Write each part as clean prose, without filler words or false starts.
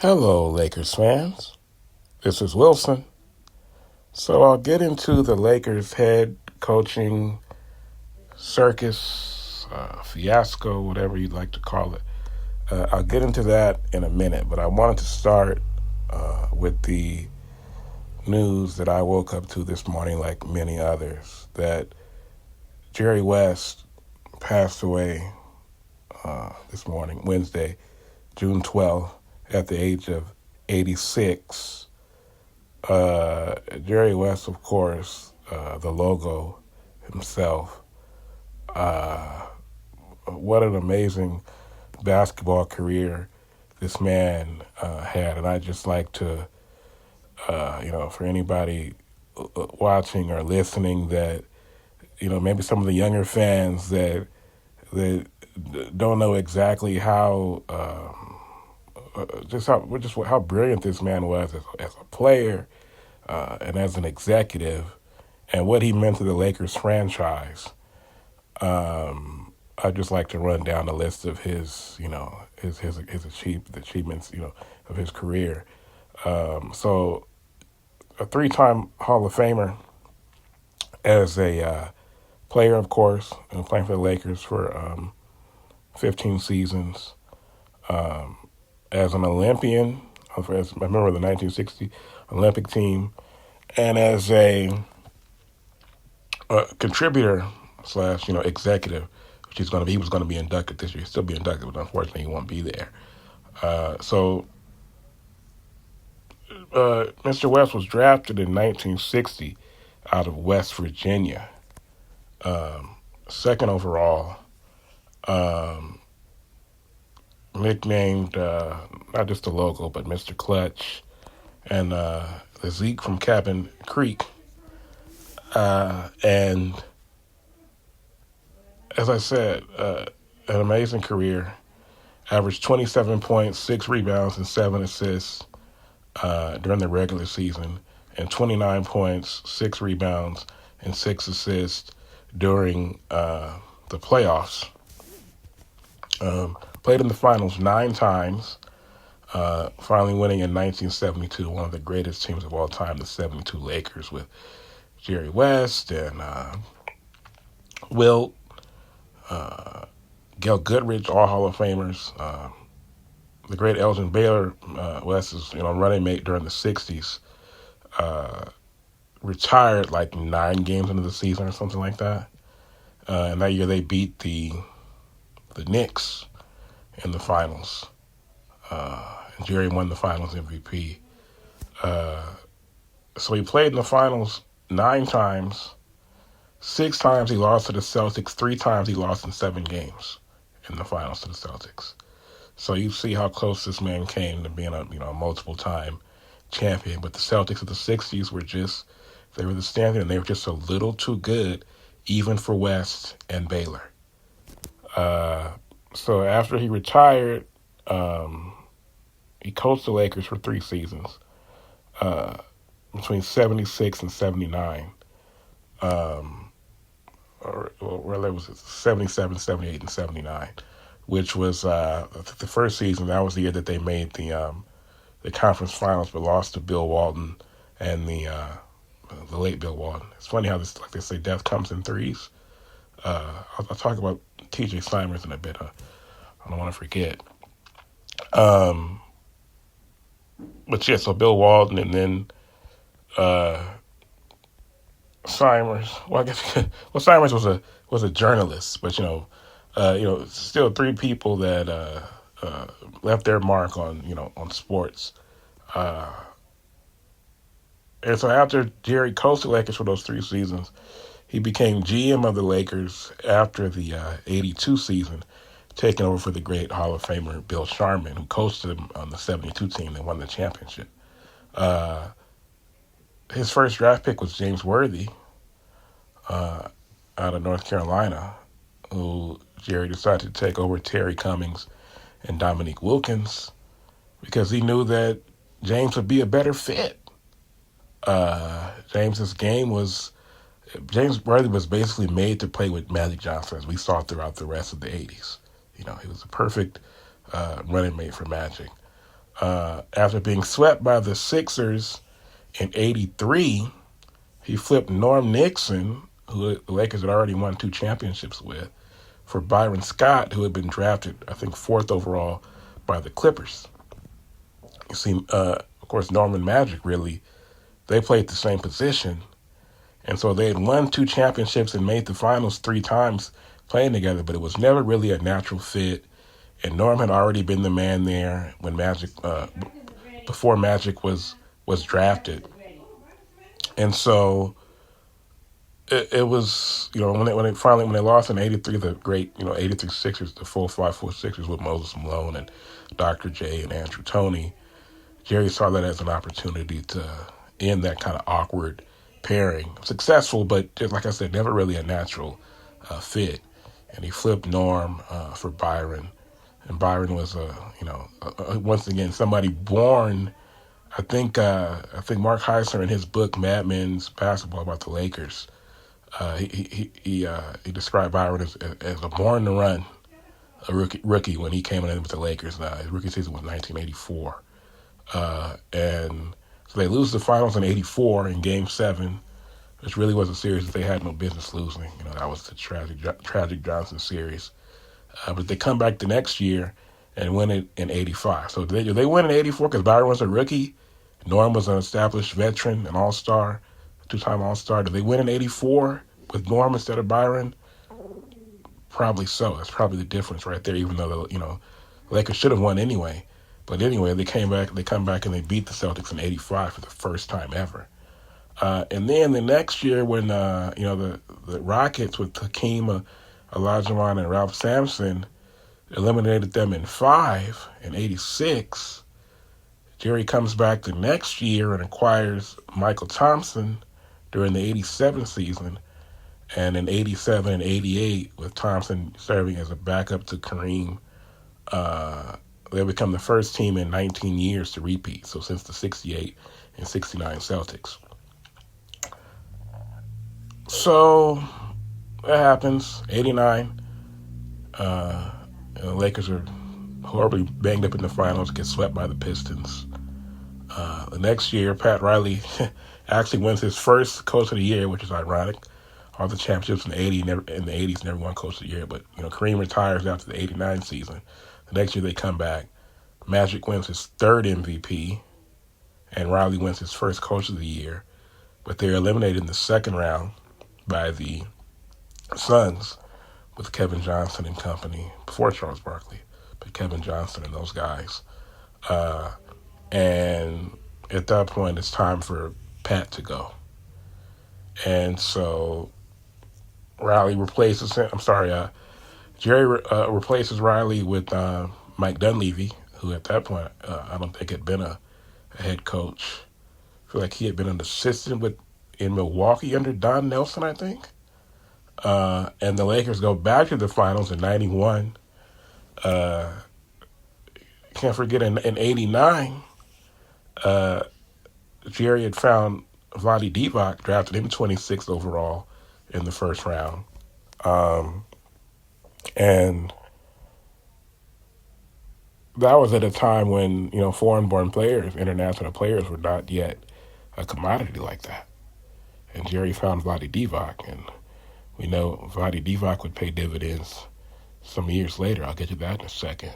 Hello, Lakers fans. This is Wilson. So I'll get into the Lakers head coaching circus, fiasco, whatever you'd like to call it. I'll get into that in a minute, but I wanted to start with the news that I woke up to this morning, like many others, that Jerry West passed away this morning, Wednesday, June 12th, at the age of 86. Jerry West, of course, the logo himself. What an amazing basketball career this man had. And I'd just like to, for anybody watching or listening that, maybe some of the younger fans that don't know exactly how how brilliant this man was as a player and as an executive, and what he meant to the Lakers franchise. I'd just like to run down a list of his achievements, of his career. So, a three-time Hall of Famer as a player, of course, and playing for the Lakers for 15 seasons. As an Olympian, as a member of the 1960 Olympic team, and as a contributor slash executive, which he was going to be inducted this year. He'll still be inducted, but unfortunately he won't be there. Mr. West was drafted in 1960 out of West Virginia, second overall. Nicknamed not just the logo, but Mr. Clutch, and the Zeke from Cabin Creek. And as I said, an amazing career. Averaged 27 points, 6 rebounds, and 7 assists during the regular season, and 29 points, 6 rebounds, and 6 assists during the playoffs. Played in the finals 9 times, finally winning in 1972, one of the greatest teams of all time, the 72 Lakers, with Jerry West and Wilt, Gail Goodrich, all Hall of Famers. The great Elgin Baylor, West's running mate during the 60s, retired like 9 games into the season or something like that. And that year they beat the Knicks in the finals. And Jerry won the finals MVP. So he played in the finals 9 times. 6 times he lost to the Celtics. 3 times he lost in 7 games in the finals to the Celtics. So you see how close this man came to being a multiple-time champion. But the Celtics of the 60s they were the standard, and they were just a little too good, even for West and Baylor. So after he retired, he coached the Lakers for 3 seasons, between 76 and 79. Or it was 77, 78, and 79, which was the first season. That was the year that they made the conference finals, but lost to Bill Walton and the late Bill Walton. It's funny how this, like they say, death comes in threes. I'll talk about T.J. Simers in a bit. I don't want to forget. But yeah, so Bill Walton and then Simers. Well, I guess Simers was a journalist, but still 3 people that left their mark on sports. And so after Jerry coached the Lakers for those 3 seasons, he became GM of the Lakers after the 82 season, taking over for the great Hall of Famer Bill Sharman, who coached him on the 72 team that won the championship. His first draft pick was James Worthy out of North Carolina, who Jerry decided to take over Terry Cummings and Dominique Wilkins because he knew that James would be a better fit. James Worthy was basically made to play with Magic Johnson, as we saw throughout the rest of the 80s. He was a perfect running mate for Magic. After being swept by the Sixers in '83, he flipped Norm Nixon, who the Lakers had already won 2 championships with, for Byron Scott, who had been drafted, I think, 4th overall by the Clippers. You see, of course, Norman Magic, really, they played the same position. And so they had won 2 championships and made the finals 3 times playing together, but it was never really a natural fit. And Norm had already been the man there when Magic, before Magic was drafted. And so it was, when they lost in '83, the great, '83 Sixers, the full 5-4 Sixers with Moses Malone and Dr. J and Andrew Toney, Jerry saw that as an opportunity to end that kind of awkward pairing. Successful, but just like I said, never really a natural fit. And he flipped Norm for Byron. And Byron was, once again, somebody born. I think Mark Heisler in his book Mad Men's Basketball about the Lakers, he described Byron as a born to run, a rookie when he came in with the Lakers. His rookie season was 1984, and so they lose the finals in '84 in Game 7, which really was a series that they had no business losing. That was the tragic Johnson series. But they come back the next year and win it in '85. So they win in '84 because Byron was a rookie. Norm was an established veteran, an all-star, 2-time all-star. Did they win in '84 with Norm instead of Byron? Probably so. That's probably the difference right there, even though, the Lakers should have won anyway. But anyway, they come back and they beat the Celtics in '85 for the first time ever. And then the next year when, the Rockets with Hakeem Olajuwon and Ralph Sampson eliminated them in 5 in '86, Jerry comes back the next year and acquires Michael Thompson during the '87 season, and in '87 and '88, with Thompson serving as a backup to Kareem, they become the first team in 19 years to repeat, so since the '68 and '69 Celtics. So that happens, '89. The Lakers are horribly banged up in the finals, get swept by the Pistons. The next year, Pat Riley actually wins his first Coach of the Year, which is ironic. All the championships in the '80s never won Coach of the Year, but Kareem retires after the '89 season. The next year they come back. Magic wins his 3rd MVP, and Riley wins his first Coach of the Year, but they're eliminated in the 2nd round by the Suns with Kevin Johnson and company, before Charles Barkley, but Kevin Johnson and those guys. And at that point, it's time for Pat to go. And so Jerry replaces Riley with Mike Dunleavy, who at that point, I don't think had been a head coach. I feel like he had been an assistant in Milwaukee under Don Nelson, I think. And the Lakers go back to the finals in '91. Can't forget in '89, Jerry had found Vlade Divac, drafted him 26th overall in the first round. And that was at a time when, foreign-born players, international players, were not yet a commodity like that. And Jerry found Vlade Divac, and we know Vlade Divac would pay dividends some years later. I'll get to that in a second.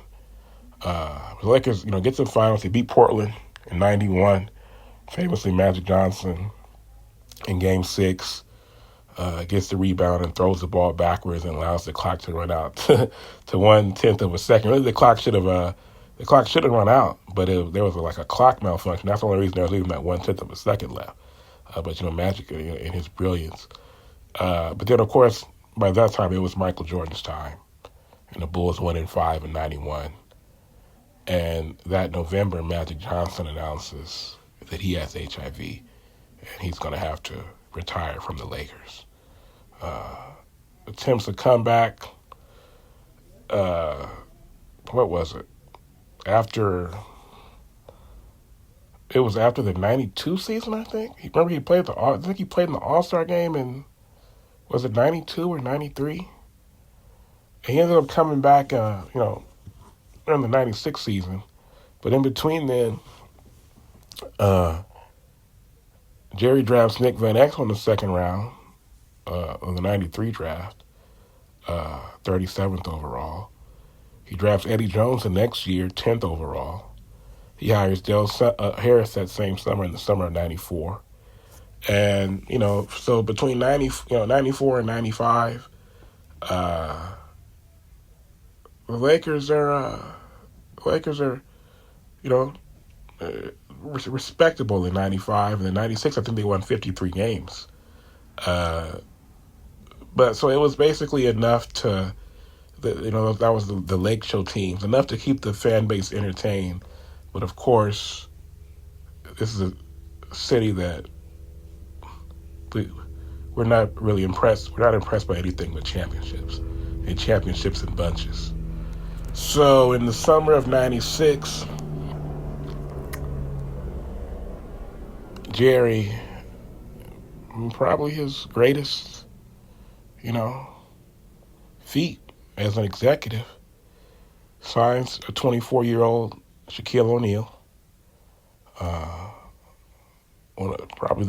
The Lakers, get to the finals. They beat Portland in '91. Famously, Magic Johnson in Game 6 gets the rebound and throws the ball backwards and allows the clock to run out to 1/10 of a second. Really, the clock should have run out, but there was a clock malfunction. That's the only reason there was even that 1/10 of a second left. But Magic in his brilliance. But then, of course, by that time, it was Michael Jordan's time. And the Bulls won in 5 in '91. And that November, Magic Johnson announces that he has HIV, and he's going to have to retire from the Lakers. Attempts to come back, what was it? It was after the '92 season, I think. Remember, he played in the All-Star game in, was it '92 or '93? And he ended up coming back, during the '96 season, But in between then, uh, Jerry drafts Nick Van Exel in the second round of the 93 draft, 37th overall. He drafts Eddie Jones the next year, 10th overall. He hires Dale Harris that same summer, in the summer of 94. And, so between 94 and 95, the Lakers are, you know, respectable in 95. And in 96, I think they won 53 games. But so it was basically enough to, that was the Lake Show teams, enough to keep the fan base entertained. But of course, this is a city that we're not really impressed. We're not impressed by anything but championships, and championships in bunches. So in the summer of 96, Jerry, probably his greatest, feat as an executive, signs a 24-year-old Shaquille O'Neal. Probably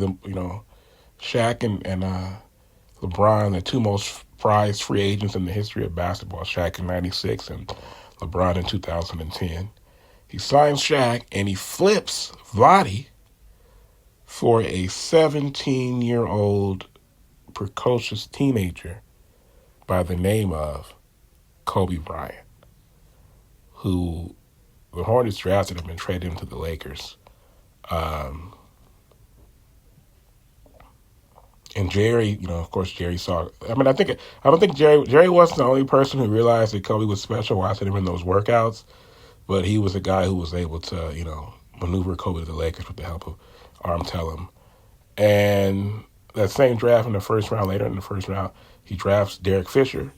Shaq and LeBron, the two most prized free agents in the history of basketball. Shaq in 96 and LeBron in 2010. He signs Shaq and he flips Vlade for a 17-year-old precocious teenager by the name of Kobe Bryant, who the Hornets drafted him and traded him to the Lakers. And Jerry, of course, Jerry saw. I don't think Jerry wasn't the only person who realized that Kobe was special watching him in those workouts, but he was a guy who was able to, maneuver Kobe to the Lakers with the help of Arm Tellem. And that same draft in the first round, later in the first round, he drafts Derek Fisher.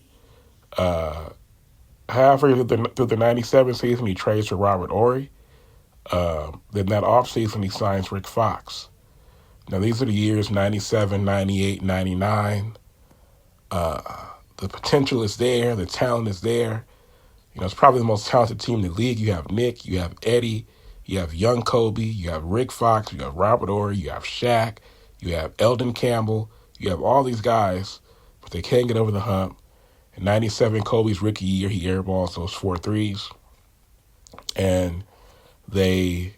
Halfway through the 97 season, he trades for Robert Horry. Then that offseason, he signs Rick Fox. Now, these are the years 97, 98, 99. The potential is there. The talent is there. It's probably the most talented team in the league. You have Nick, you have Eddie, you have young Kobe, you have Rick Fox, you have Robert Horry, you have Shaq, you have Eldon Campbell. You have all these guys, but they can't get over the hump. In 97, Kobe's rookie year, he airballs those 4 threes. And they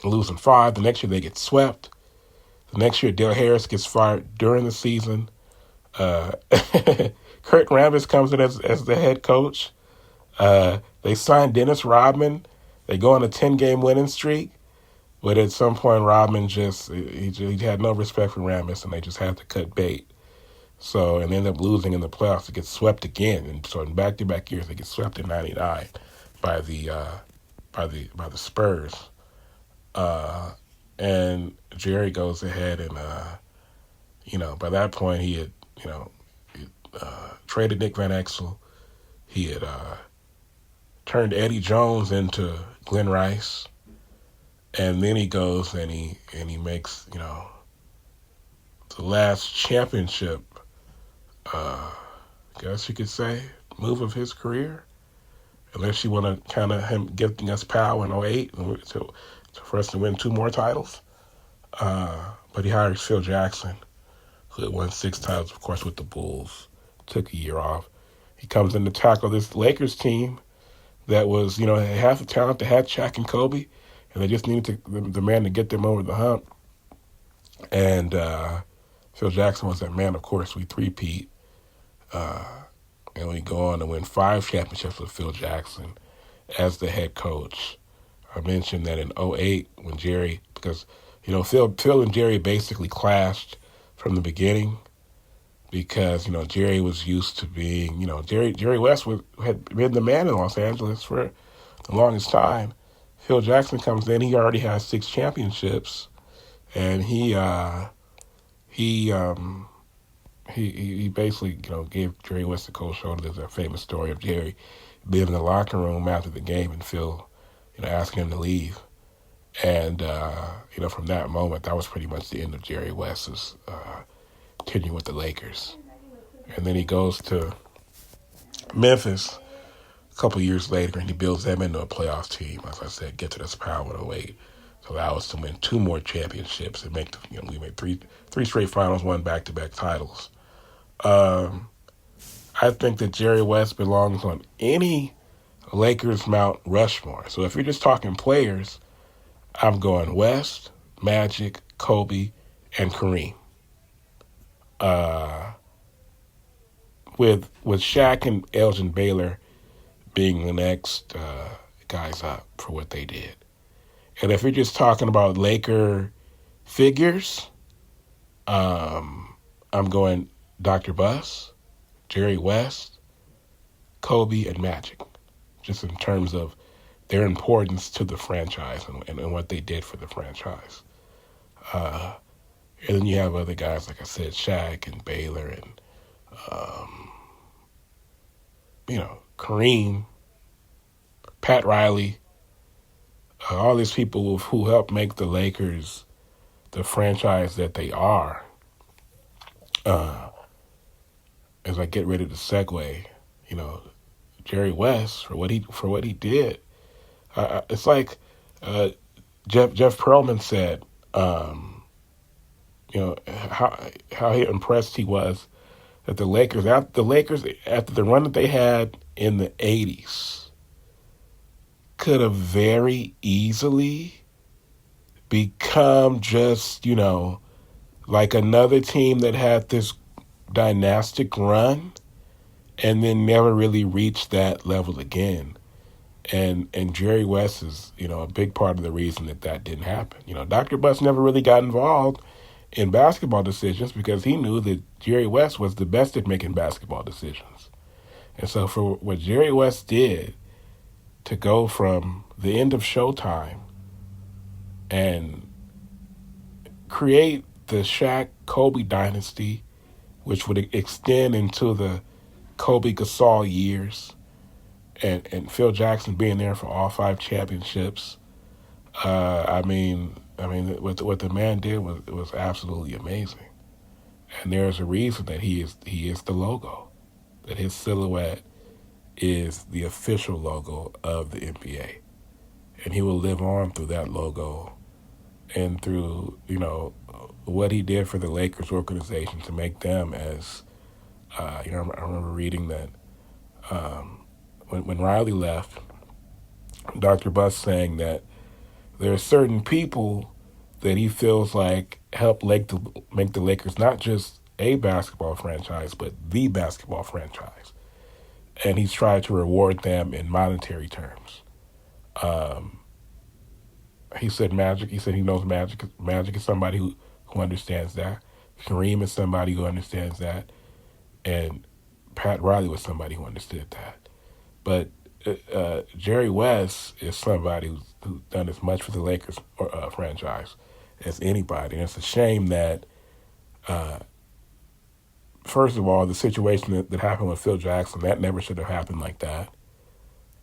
lose in 5. The next year, they get swept. The next year, Dale Harris gets fired during the season. Kurt Rambis comes in as the head coach. They sign Dennis Rodman. They go on a 10-game winning streak. But at some point, Rodman he had no respect for Rambis, and they just had to cut bait. So, and they end up losing in the playoffs to get swept again. And so in back-to-back years, they get swept in 99 by the Spurs. And Jerry goes ahead and, by that point he had, traded Nick Van Exel. He had turned Eddie Jones into Glenn Rice. And then he goes and he makes, the last championship, I guess you could say, move of his career. Unless you want to count him giving us power in 08 for us to win 2 more titles. But he hires Phil Jackson, who had won 6 titles, of course, with the Bulls. Took a year off. He comes in to tackle this Lakers team that was, half the talent that had Shaq and Kobe, and they just needed the man to get them over the hump. And Phil Jackson was that man. Of course, we three-peat. And we go on to win 5 championships with Phil Jackson as the head coach. I mentioned that in 08 when Jerry, because, Phil and Jerry basically clashed from the beginning because, Jerry was used to being, Jerry West had been the man in Los Angeles for the longest time. Phil Jackson comes in, he already has 6 championships, and he basically, gave Jerry West the cold shoulder. There's a famous story of Jerry being in the locker room after the game and Phil, asking him to leave. And, from that moment, that was pretty much the end of Jerry West's tenure with the Lakers. And then he goes to Memphis a couple years later, and he builds them into a playoff team. As I said, get to this power to wait to allow us to win 2 more championships and make we made three straight finals, won back-to-back titles. I think that Jerry West belongs on any Lakers Mount Rushmore. So if you're just talking players, I'm going West, Magic, Kobe, and Kareem. With Shaq and Elgin Baylor being the next guys up for what they did. And if you're just talking about Laker figures, I'm going Dr. Buss, Jerry West, Kobe, and Magic, just in terms of their importance to the franchise and what they did for the franchise. And then you have other guys, like I said, Shaq and Baylor and, Kareem, Pat Riley, all these people who helped make the Lakers the franchise that they are. As I get ready to segue, Jerry West for what he did. It's like Jeff Pearlman said, how impressed he was that the Lakers after the run that they had in the 80s could have very easily become just, like another team that had this dynastic run and then never really reached that level again. And Jerry West is, a big part of the reason that didn't happen. Dr. Buss never really got involved in basketball decisions because he knew that Jerry West was the best at making basketball decisions. And so for what Jerry West did to go from the end of Showtime and create the Shaq-Kobe dynasty, which would extend into the Kobe Gasol years, and Phil Jackson being there for all 5 championships. What the man did was absolutely amazing. And there's a reason that he is the logo, that his silhouette is the official logo of the NBA. And he will live on through that logo and through, what he did for the Lakers organization to make them as, I remember reading that when Riley left, Dr. Buss saying that there are certain people that he feels like helped make the Lakers not just a basketball franchise, but the basketball franchise. And he's tried to reward them in monetary terms. He said Magic. He said he knows Magic. Magic is somebody who understands that. Kareem is somebody who understands that. And Pat Riley was somebody who understood that. But Jerry West is somebody who's done as much for the Lakers franchise as anybody. And it's a shame that, first of all, the situation that happened with Phil Jackson, that never should have happened like that.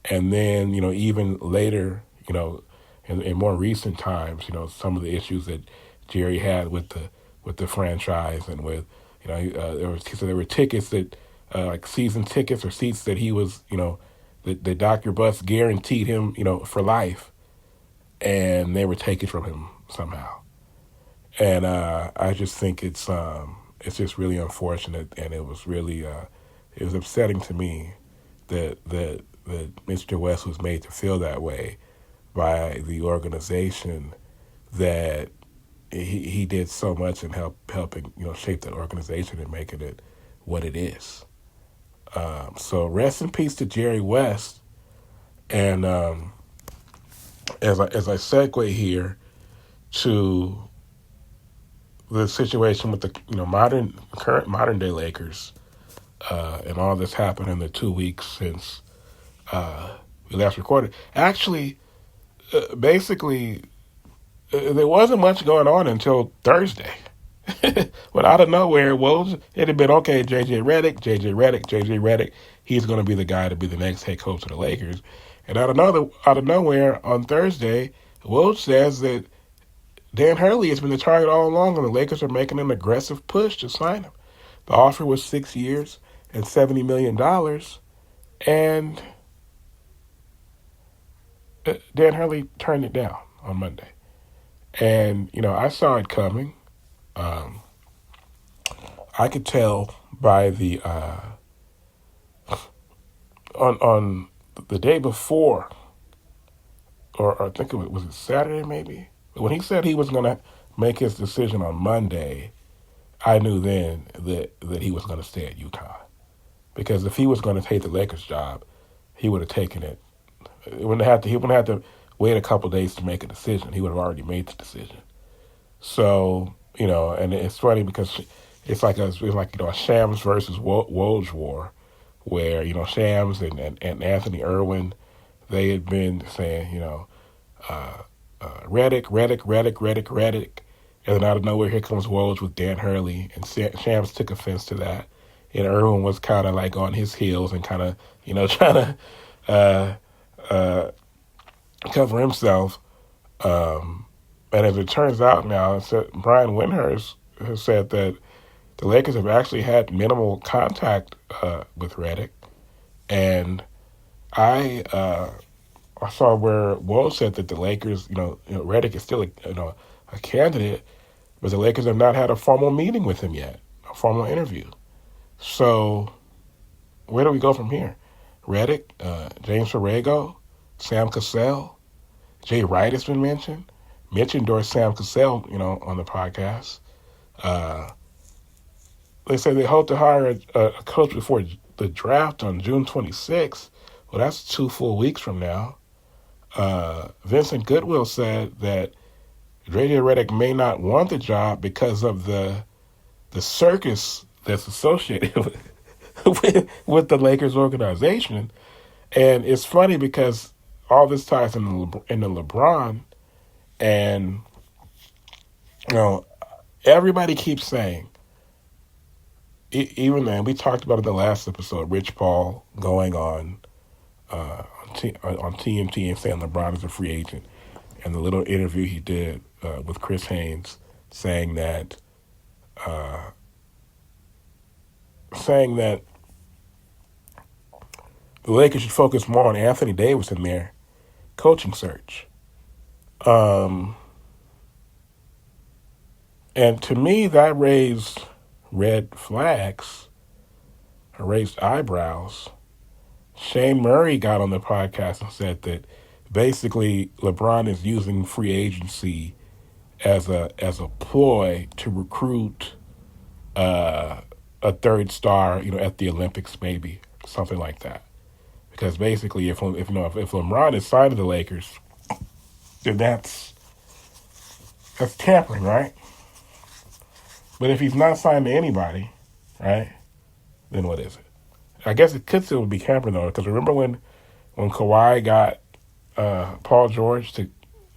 And then, even later, in more recent times, some of the issues that Jerry had with the franchise and with, he said there were tickets that, like season tickets or seats that he was, that Dr. Buss guaranteed him, for life, and they were taken from him somehow. And I just think it's just really unfortunate, and it was really it was upsetting to me that Mr. West was made to feel that way by the organization, that he did so much in helping shape that organization and making it what it is. So rest in peace to Jerry West. And as I segue here to the situation with the current modern day Lakers, and all this happened in the 2 weeks since we last recorded. Actually, basically, there wasn't much going on until Thursday. When out of nowhere, it had been, okay, JJ Redick, he's going to be the guy to be the next head coach of the Lakers. And out of nowhere on Thursday, Woj says that Dan Hurley has been the target all along, and the Lakers are making an aggressive push to sign him. The offer was 6 years and $70 million. And Dan Hurley turned it down on Monday. And, I saw it coming. Um, I could tell by the, on the day before, or I think was it Saturday maybe? When he said he was going to make his decision on Monday, I knew then that he was going to stay at UConn. Because if he was going to take the Lakers job, he would have taken it. He wouldn't have to wait a couple days to make a decision. He would have already made the decision. So, and it's funny because it's like a Shams versus Woj war, where Shams and Anthony Irwin, they had been saying Redick, and then out of nowhere here comes Woj with Dan Hurley, and Shams took offense to that, and Irwin was kind of like on his heels and kind of trying to cover himself. And as it turns out now, Brian Windhorst has said that the Lakers have actually had minimal contact with Redick. And I saw where Woj said that the Lakers, Redick is still a candidate, but the Lakers have not had a formal meeting with him yet, a formal interview. So where do we go from here? Redick, James Borrego, Sam Cassell, Jay Wright has been mentioned. Mitch endorsed Sam Cassell, on the podcast. They say they hope to hire a coach before the draft on June 26th. Well, that's 2 full weeks from now. Vincent Goodwill said that JJ Redick may not want the job because of the circus that's associated with the Lakers organization. And it's funny because all this ties into LeBron. And, everybody keeps saying, even then, we talked about it in the last episode, Rich Paul going on TNT and saying LeBron is a free agent. And the little interview he did with Chris Haynes saying that the Lakers should focus more on Anthony Davis in their coaching search. And to me, that raised red flags, raised eyebrows. Shane Murray got on the podcast and said that basically LeBron is using free agency as a ploy to recruit a third star, at the Olympics, maybe something like that. Because basically, if LeBron is signed to the Lakers, then that's tampering, right? But if he's not signed to anybody, right, then what is it? I guess it could still be tampering, though, because remember when Kawhi got Paul George to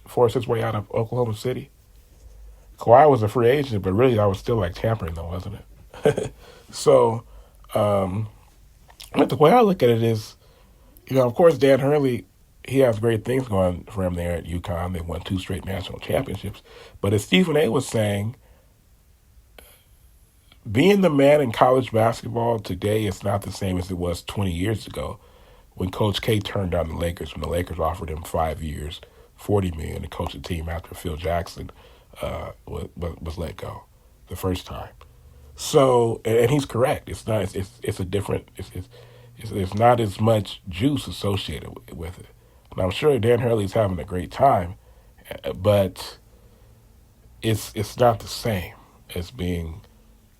force his way out of Oklahoma City? Kawhi was a free agent, but really that was still like tampering, though, wasn't it? So, but the way I look at it is, of course, Dan Hurley, he has great things going for him there at UConn. They won 2 straight national championships. But as Stephen A. was saying, being the man in college basketball today is not the same as it was 20 years ago when Coach K turned down the Lakers, when the Lakers offered him 5 years, $40 million to coach a team after Phil Jackson was let go the first time. So, and he's correct. It's not. It's a different. It's not as much juice associated with it. And I'm sure Dan Hurley's having a great time, but it's not the same as being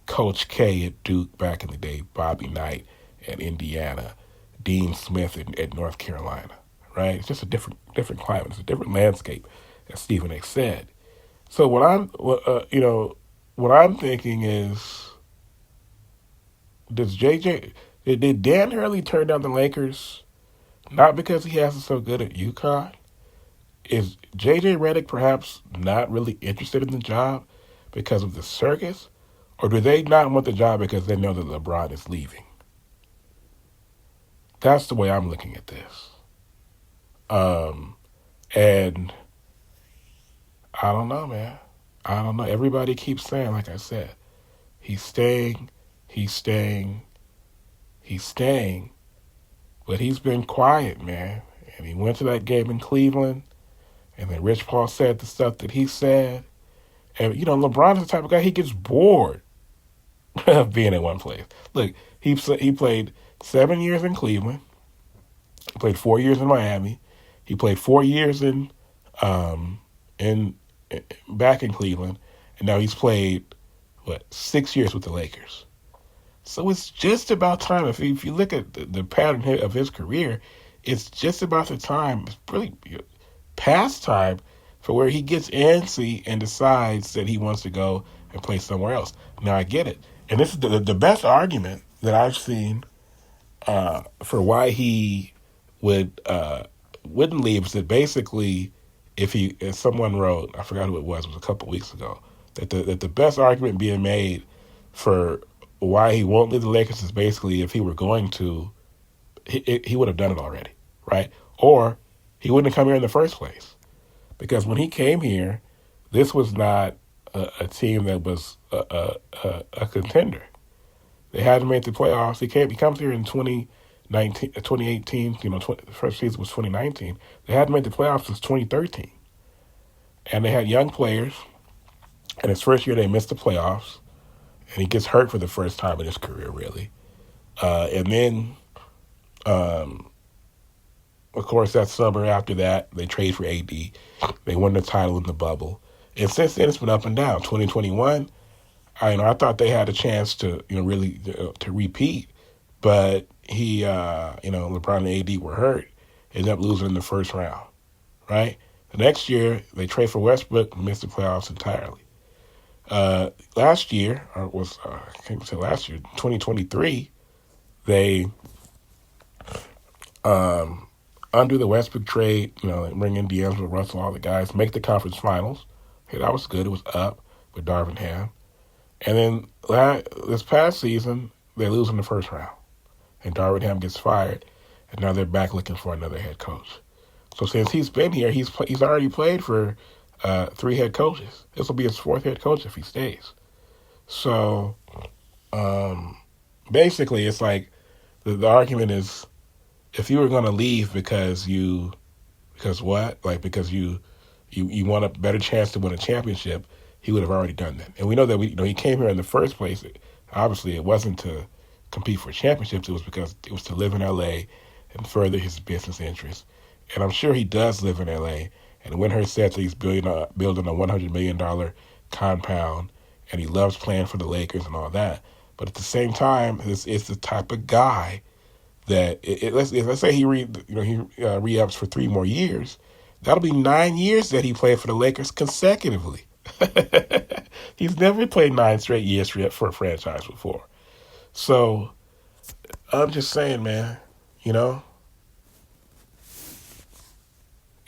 Coach K at Duke back in the day, Bobby Knight at Indiana, Dean Smith at North Carolina, right? It's just a different climate. It's a different landscape, as Stephen A. said. So what I'm thinking is, did Dan Hurley turn down the Lakers not because he hasn't so good at UConn? Is JJ Redick perhaps not really interested in the job because of the circus? Or do they not want the job because they know that LeBron is leaving? That's the way I'm looking at this. And I don't know, man. I don't know. Everybody keeps saying, like I said, he's staying. But he's been quiet, man. And he went to that game in Cleveland, and then Rich Paul said the stuff that he said. And, LeBron is the type of guy, he gets bored of being in one place. Look, he played 7 years in Cleveland. He played 4 years in Miami. He played 4 years in back in Cleveland, and now he's played 6 years with the Lakers. So it's just about time. If you look at the pattern of his career, it's just about the time. It's really past time for where he gets antsy and decides that he wants to go and play somewhere else. Now I get it, and this is the best argument that I've seen for why he wouldn't leave. Is that basically, if someone wrote, I forgot who it was a couple weeks ago, that the best argument being made for why he won't leave the Lakers is basically if he were going to, he would have done it already, right? Or he wouldn't have come here in the first place. Because when he came here, this was not a team that was a contender. They hadn't made the playoffs. He comes here in 2018. The first season was 2019. They hadn't made the playoffs since 2013. And they had young players. And his first year, they missed the playoffs. And he gets hurt for the first time in his career, really. And then, of course, that summer after that, they trade for AD. They won the title in the bubble. And since then, it's been up and down. 2021, I thought they had a chance to, really to repeat. But LeBron and AD were hurt. Ended up losing in the first round, right? The next year, they trade for Westbrook and missed the playoffs entirely. Last year, 2023, they, under the Westbrook trade, bring in D'Angelo Russell, all the guys, make the conference finals. Hey, that was good. It was up with Darvin Ham. And then this past season, they lose in the first round. And Darvin Ham gets fired, and now they're back looking for another head coach. So since he's been here, he's already played for 3 head coaches. This will be his 4th head coach if he stays. So basically, it's like the argument is, if you were going to leave because you want a better chance to win a championship, he would have already done that. And we know that he came here in the first place. Obviously, it wasn't to compete for championships. It was because it was to live in L.A. and further his business interests. And I'm sure he does live in L.A. And Windhurst said that he's building a $100 million compound, and he loves playing for the Lakers and all that. But at the same time, it's the type of guy that let's say he re-ups for 3 more years. That'll be 9 years that he played for the Lakers consecutively. He's never played 9 straight years for a franchise before. So I'm just saying, man, you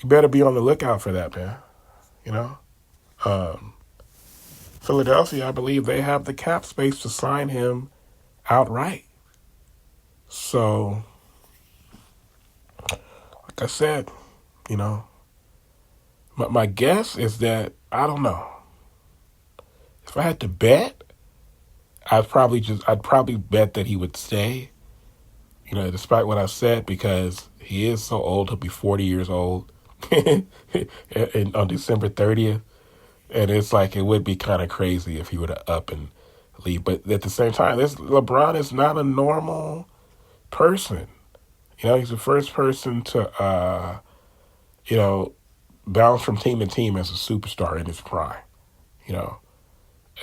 better be on the lookout for that, man. Philadelphia, I believe they have the cap space to sign him outright. So, like I said, my guess is that, I don't know. If I had to bet, I'd probably bet that he would stay, despite what I've said, because he is so old. He'll be 40 years old on December 30th. And it's like, it would be kind of crazy if he were to up and leave. But at the same time, LeBron is not a normal person. He's the first person to, bounce from team to team as a superstar in his prime,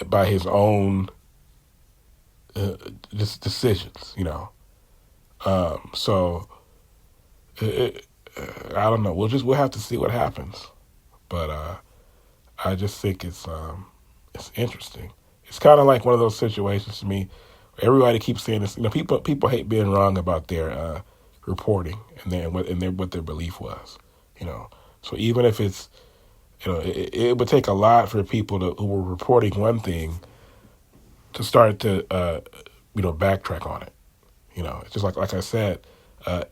by his own decisions, So I don't know. We'll have to see what happens. But I just think it's interesting. It's kind of like one of those situations to me. Everybody keeps saying this. People hate being wrong about their reporting and what their belief was. So even if it's, it would take a lot for people who were reporting one thing to start to backtrack on it. It's just like I said,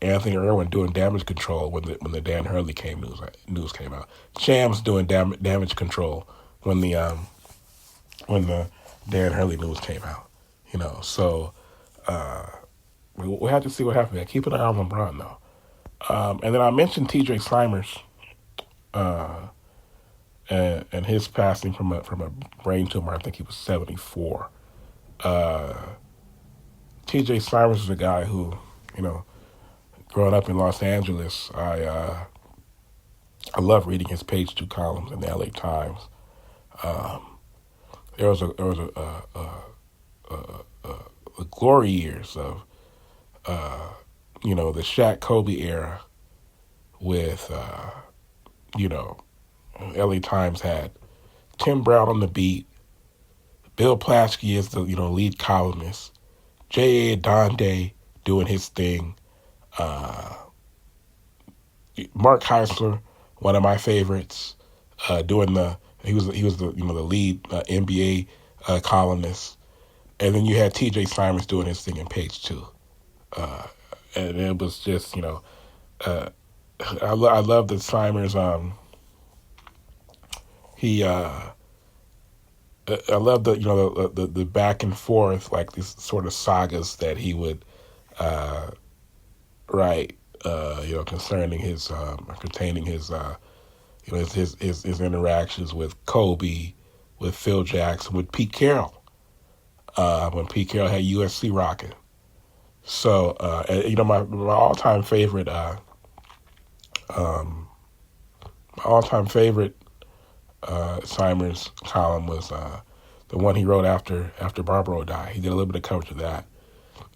Anthony Irwin doing damage control when the Dan Hurley news came out. Shams doing damage control when the Dan Hurley news came out. So we'll have to see what happens. Keep an eye on LeBron though. And then I mentioned T.J. Simers uh, and his passing from a brain tumor. I think he was 74. Uh, T.J. Simers is a guy who, you know, growing up in Los Angeles, I love reading his page two columns in the L.A. Times. Um, the glory years of the Shaq Kobe era with you know LA Times had Tim Brown on the beat, Bill Plaschke is the lead columnist, J.A. Donde doing his thing, uh, Mark Heisler, one of my favorites, doing the he was the the lead NBA columnist, and then you had T.J. Simers doing his thing in page two, uh, and it was just uh, I love that Simers he I love the the back and forth, like these sort of sagas that he would uh, write, concerning his containing his his interactions with Kobe, with Phil Jackson, with Pete Carroll, when Pete Carroll had USC rocking. So my all time favorite um, my all time favorite Simers column was the one he wrote after Barbaro died. He did a little bit of coverage of that,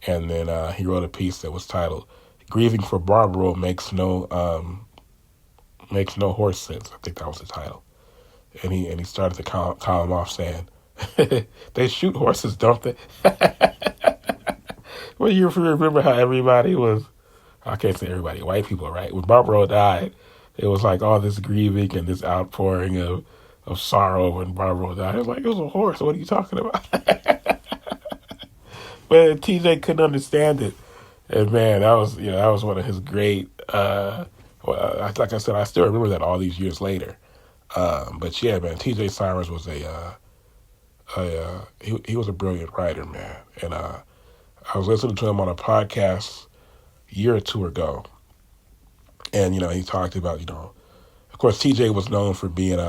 and then he wrote a piece that was titled "Grieving for Barbaro makes no horse sense." I think that was the title, and he started the column off saying, "They shoot horses, don't they?" Well, you remember how everybody was. I can't say everybody. White people, right? When Barbaro died, it was like all this grieving and this outpouring of sorrow when Barbaro died. It was like, it was a horse. What are you talking about? But TJ couldn't understand it. And man, that was one of his great. Like I said, I still remember that all these years later. But yeah, man, T.J. Simers was he was a brilliant writer, man. And I was listening to him on a podcast a year or two ago, and he talked about of course TJ was known for being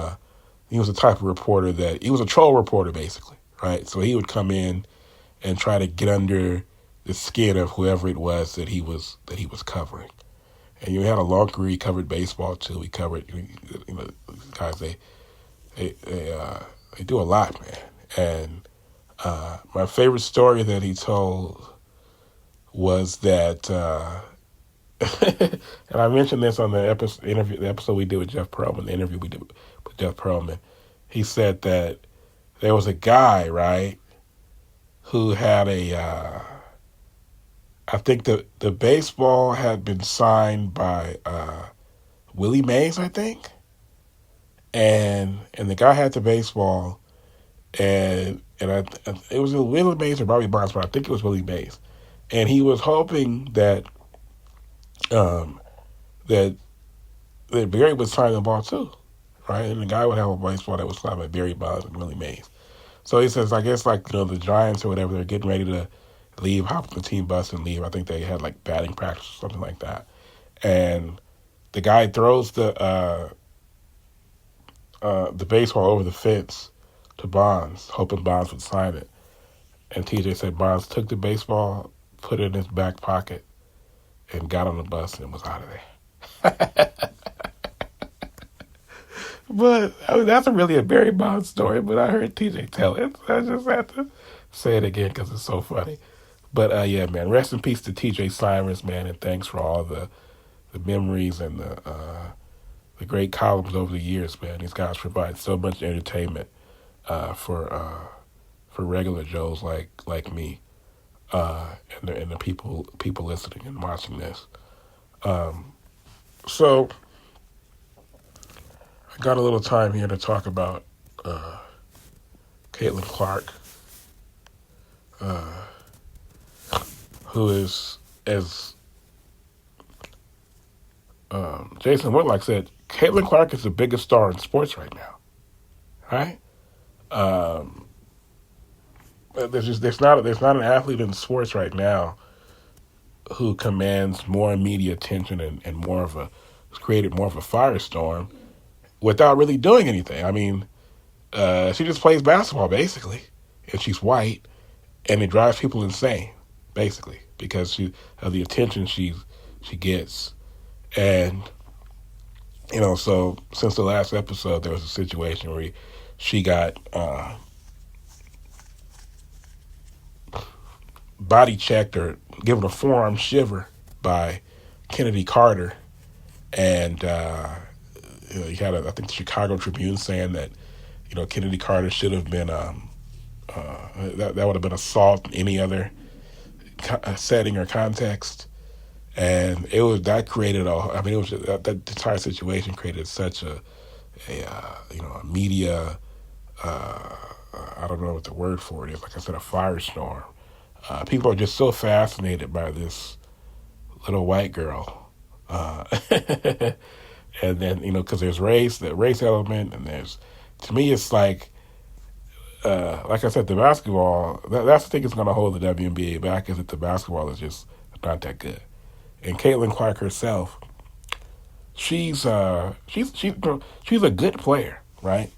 he was the type of reporter that he was a troll reporter basically, right? So he would come in and try to get under the skin of whoever it was that he was covering. And you had a long career. He covered baseball too. He covered guys they do a lot, man. And my favorite story that he told was that. And I mentioned this on the episode we did with Jeff Pearlman, the interview we did with Jeff Pearlman. He said that there was a guy, right, who had I think the baseball had been signed by Willie Mays, I think, and the guy had the baseball, and it was Willie Mays or Bobby Bonds, but I think it was Willie Mays, and he was hoping that um, that Barry would sign the ball too, right? And the guy would have a baseball that was signed by Barry Bonds and Willie Mays. So he says, I guess like the Giants or whatever, they're getting ready to leave, hop on the team bus and leave. I think they had like batting practice or something like that. And the guy throws the baseball over the fence to Bonds, hoping Bonds would sign it. And TJ said Bonds took the baseball, put it in his back pocket, and got on the bus and was out of there. But I mean, that's really a Barry Bonds story, but I heard TJ tell it. So I just had to say it again because it's so funny. But yeah, man, rest in peace to TJ Simers, man, and thanks for all the memories and the great columns over the years, man. These guys provide so much entertainment for regular Joes like me, and the people listening and watching this. So I got a little time here to talk about Caitlin Clark, who is, as Jason Whitlock said, Caitlin Clark is the biggest star in sports right now, right? There's not an athlete in sports right now who commands more media attention and more of a has created more of a firestorm without really doing anything. I mean, she just plays basketball basically, and she's white, and it drives people insane basically because of the attention she gets. And so since the last episode, there was a situation where she got body checked or given a forearm shiver by Kennedy Carter, and you had I think the Chicago Tribune saying that Kennedy Carter should have been that would have been assault in any other setting or context, and that created it was that entire situation created such a media I don't know what the word for it is, like I said, a firestorm. People are just so fascinated by this little white girl. And then, because there's the race element, and to me, it's like I said, the basketball, that's the thing that's going to hold the WNBA back, is that the basketball is just not that good. And Caitlin Clark herself, she's a good player, right?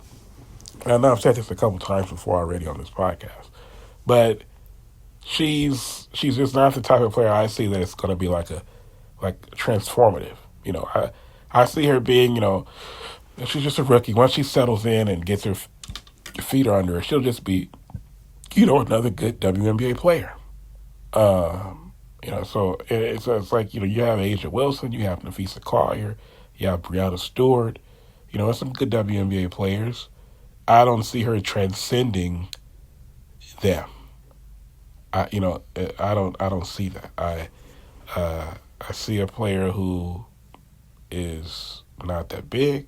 And I know I've said this a couple times before already on this podcast, but she's just not the type of player I see that it's going to be like transformative. I see her being, she's just a rookie. Once she settles in and gets her feet under her, she'll just be, another good WNBA player. So it's like, you have Asia Wilson, you have Nafisa Collier, you have Breanna Stewart, some good WNBA players. I don't see her transcending them. I don't see that. I see a player who is not that big.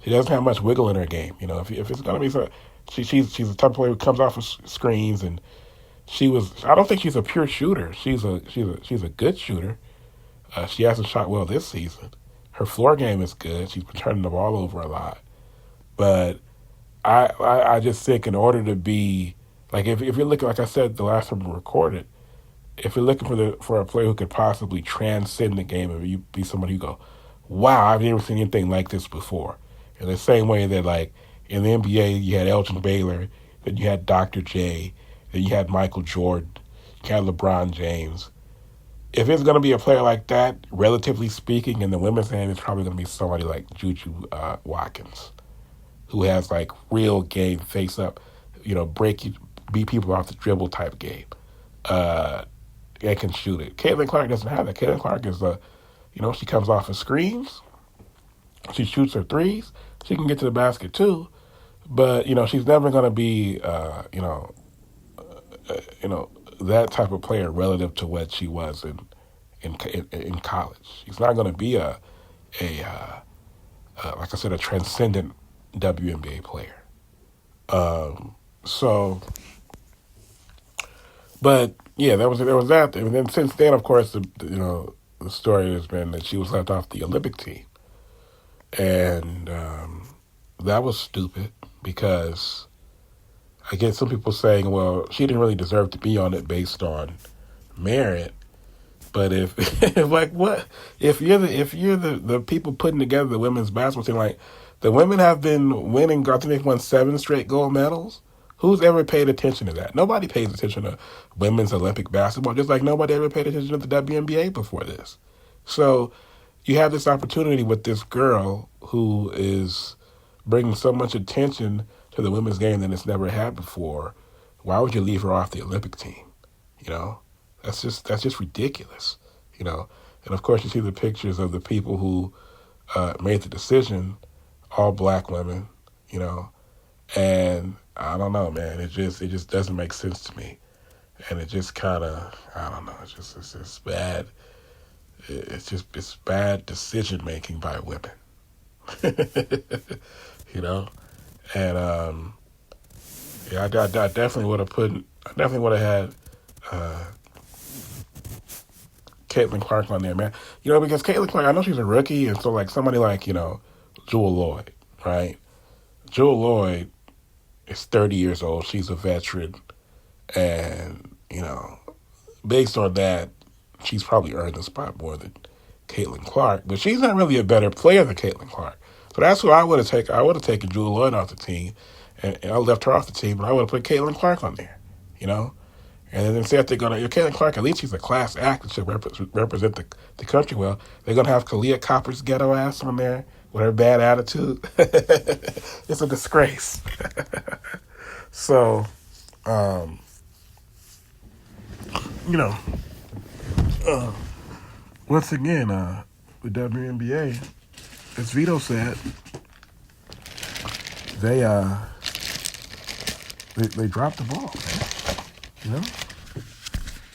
She doesn't have much wiggle in her game. If it's gonna be she's the type of player who comes off of screens, and I don't think she's a pure shooter. She's a good shooter. She hasn't shot well this season. Her floor game is good. She's been turning the ball over a lot. But I just think in order to be like, if you're looking, like I said the last time we recorded, if you're looking for a player who could possibly transcend the game and you be somebody who go, wow, I've never seen anything like this before. In the same way that, like, in the NBA, you had Elgin Baylor, then you had Dr. J, then you had Michael Jordan, you had LeBron James. If it's going to be a player like that, relatively speaking, in the women's game, it's probably going to be somebody like Juju Watkins, who has, like, real game, face up, beat people off the dribble type game. They can shoot it. Caitlin Clark doesn't have that. Caitlin Clark is she comes off of screens. She shoots her threes. She can get to the basket too, but she's never going to be that type of player relative to what she was in college. She's not going to be a like I said, a transcendent WNBA player. But yeah, there was that, and then since then, of course, the story has been that she was left off the Olympic team, and that was stupid because I get some people saying, well, she didn't really deserve to be on it based on merit. But if like what if you're the people putting together the women's basketball team, like the women have been winning, I think they've won 7 straight gold medals. Who's ever paid attention to that? Nobody pays attention to women's Olympic basketball, just like nobody ever paid attention to the WNBA before this. So you have this opportunity with this girl who is bringing so much attention to the women's game that it's never had before. Why would you leave her off the Olympic team? That's just ridiculous. And of course you see the pictures of the people who made the decision, all black women, and I don't know, man. It just doesn't make sense to me, and it just kind of, I don't know. It's just bad. It's bad decision making by women, And yeah, I definitely would have had Caitlin Clark on there, man. Because Caitlin Clark, I know she's a rookie, and so like somebody like Jewel Lloyd, right? Jewel Lloyd is 30 years old. She's a veteran. And, based on that, She's probably earned the spot more than Caitlin Clark, but she's not really a better player than Caitlin Clark. So that's who I would have taken. I would have taken Jewel Lloyd off the team, and I left her off the team, but I would have put Caitlin Clark on there, you know? And then instead they're going to, Caitlin Clark, at least she's a class act and she'll represent the country well. They're going to have Kalia Copper's ghetto ass on there with her bad attitude. It's a disgrace. So, you know, once again, the WNBA, as Vito said, they dropped the ball, man. You know?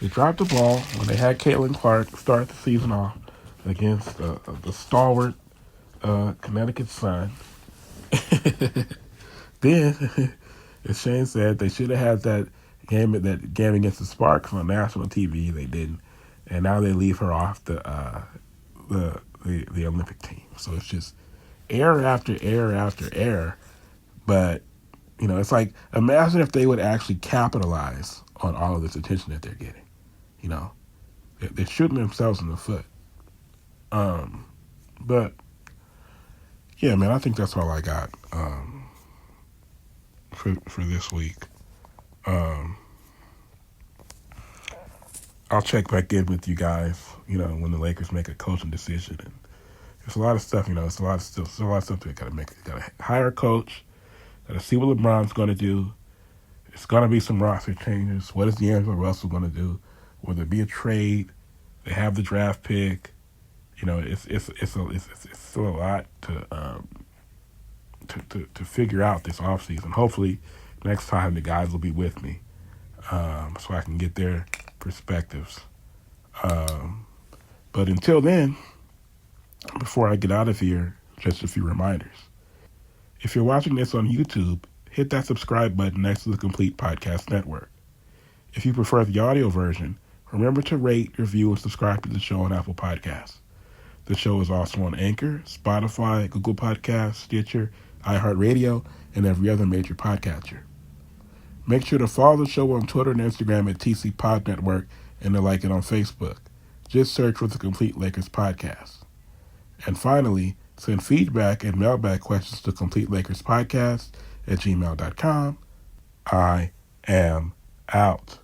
They dropped the ball when they had Caitlin Clark start the season off against the stalwart Connecticut Sun. Then, as Shane said, they should have had that game against the Sparks on national TV. They didn't, and now they leave her off the Olympic team. So it's just error after error after error. But it's like, imagine if they would actually capitalize on all of this attention that they're getting. They're shooting themselves in the foot. But yeah, man, I think that's all I got for this week. I'll check back in with you guys, when the Lakers make a coaching decision. And there's a lot of stuff, it's a lot of stuff they gotta make. They gotta hire a coach, gotta see what LeBron's gonna do. It's gonna be some roster changes. What is D'Angelo Russell gonna do? Will there be a trade? They have the draft pick. It's still a lot to figure out this offseason. Hopefully, next time the guys will be with me, so I can get their perspectives. But until then, before I get out of here, just a few reminders. If you're watching this on YouTube, hit that subscribe button next to the Complete Podcast Network. If you prefer the audio version, remember to rate, review, and subscribe to the show on Apple Podcasts. The show is also on Anchor, Spotify, Google Podcasts, Stitcher, iHeartRadio, and every other major podcatcher. Make sure to follow the show on Twitter and Instagram at TC Pod Network and to like it on Facebook. Just search for the Complete Lakers Podcast. And finally, send feedback and mailbag questions to CompleteLakersPodcast@gmail.com. I am out.